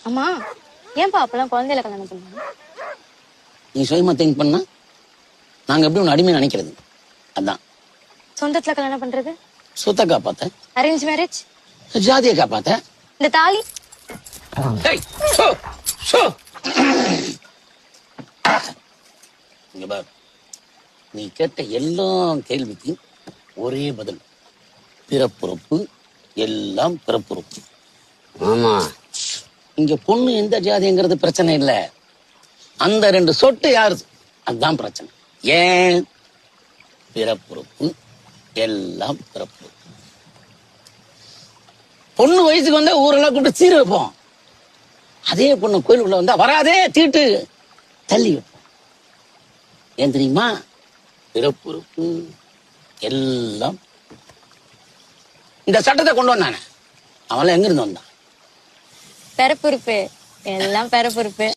அம்மா ஏன்பா அப்பெல்லாம் குழந்தையில கல்யாணம் பண்ணாங்க? நீ சுயமா திங்க் பண்ணா நாங்க எப்படி உன்னை அடிமை நினைக்கிறது? அதான் சொந்தத்துல கல்யாணம் பண்றது, சொத்தை காப்பாத்த, அரேஞ்ச் மேரேஜ், ஜாதியை காப்பாத்த. இந்த தாலி. டேய், ஷோ, ஷோ. இங்க பாரு, நீ கேட்ட எல்லா கேள்விக்கும் ஒரே பதில். பிறப்புறுப்பு எல்லாம் பிறப்புறுப்பு. ஆமா, இங்க பொண்ணு எந்த ஜாதிங்கிறது பிரச்சனை இல்ல, அந்த 2 சொட்டு யாரு அதுதான் பிரச்சனை. ஏன்? பிறப்புறுப்பு எல்லாம் பிறப்புறுப்பு. பொண்ணு வயசுக்கு வந்தா ஊரெல்லாம் கூப்பிட்டு சீர வைப்போம். அதே பொண்ணு கோயிலுக்குள்ள வந்தா வராதே தீட்டு தள்ளி வைப்போம். ஏன் தெரியுமா? பிறப்புறுப்பு எல்லாம். இந்த சட்டத்தை கொண்டு வந்தானே அவன் எங்க இருந்து வந்தான்? பெறப்புறுப்பு எல்லாம் பெறப்புறுப்பு.